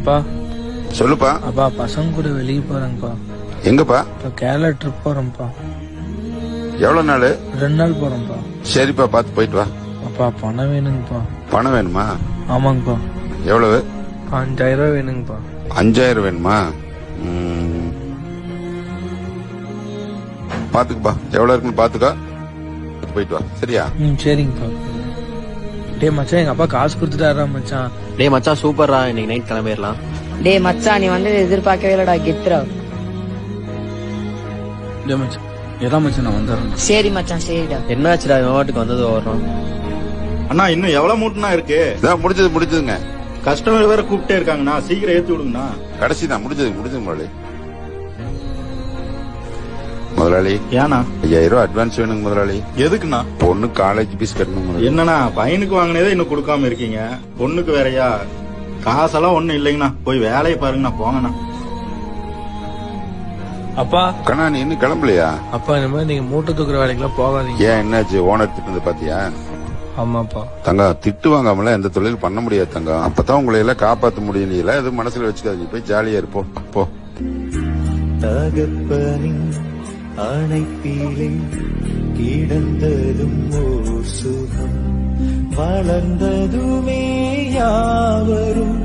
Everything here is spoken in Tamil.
அப்பா சொல்லுப்பா. அப்பா பசங்க கூட வெளியே போறேங்கப்பா. எங்கப்பா? இப்போ கேரளா ட்ரிப் போறேன்ப்பா. எவ்வளவு நாள்? 2 நாள் போறேன்ப்பா. சரிப்பா, பார்த்து போயிட்டு வா. அப்பா பணம் வேணுங்கப்பா. பணம் வேணுமா? ஆமாங்கப்பா. எவ்வளவு? 5000 ரூபாய் வேணுங்கப்பா. 5000 வேணுமா? பாத்துக்குப்பா, எவ்வளவு இருக்குன்னு பாத்துக்கா, போயிட்டு வா. சரியா? சரிங்கப்பா. டே மச்சான், எங்க அப்பா காசு கொடுத்துட்டாரா மச்சான்? டேய் மச்சான் சூப்பர்ரா, இன்னைக்கு நைட் கிளம்பிடலாம். டேய் மச்சான், நீ வந்து எதிர்பார்க்கவே இல்லடா, கெத்துறா. டே மச்சான், எதா மச்சான் நான் வந்துடுறேன். சரி மச்சான், சரிடா. என்னாச்சுடா, வாட்டுக்கு வந்தது வர்றோம். அண்ணா இன்னும் எவ்வளவு மூட்டுனா இருக்கு? முடிஞ்சதுங்க. கஸ்டமர் வேற கூப்பிட்டே இருக்காங்கண்ணா, சீக்கிரம் ஏத்தி விடுங்கண்ணா. கடைசிதான், முடிஞ்சது முதலாளி. முதலாளி ஏன்னா 5000 ரூபாய் அட்வான்ஸ் வேணுங்க முதலாளி. எதுக்குண்ணா? பொண்ணு காலேஜ் ஃபீஸ் கட்டணும். என்னண்ணா பையனுக்கு வாங்கினதே இன்னும் கொடுக்காம இருக்கீங்க, பொண்ணுக்கு வேறயா? காசெல்லாம் ஒண்ணும் இல்லைங்கண்ணா, போய் வேலையை பாருங்கண்ணா, போங்கண்ணா. அப்பா கண்ணா, நீ இன்னும் கிளம்பலையா? அப்பா இந்த மாதிரி நீங்க மூட்டை தூக்குற வேலைக்கெல்லாம் போகாதீங்க. ஏன், என்னாச்சு? ஓனர் திட்டு பாத்தியா? ஆமாப்பா. தங்கம், திட்டு வாங்காமல எந்த தொழில் பண்ண முடியாது தங்கம். அப்பதான் உங்களை எல்லாம் காப்பாத்த முடியும். எதுவும் மனசுல வச்சுக்காது, போய் ஜாலியா இருப்போம். போ. தகப்பனின் அணைப்பிலே கிடந்ததும் ஓர் சுகம், வளர்ந்ததுமே யாவரும்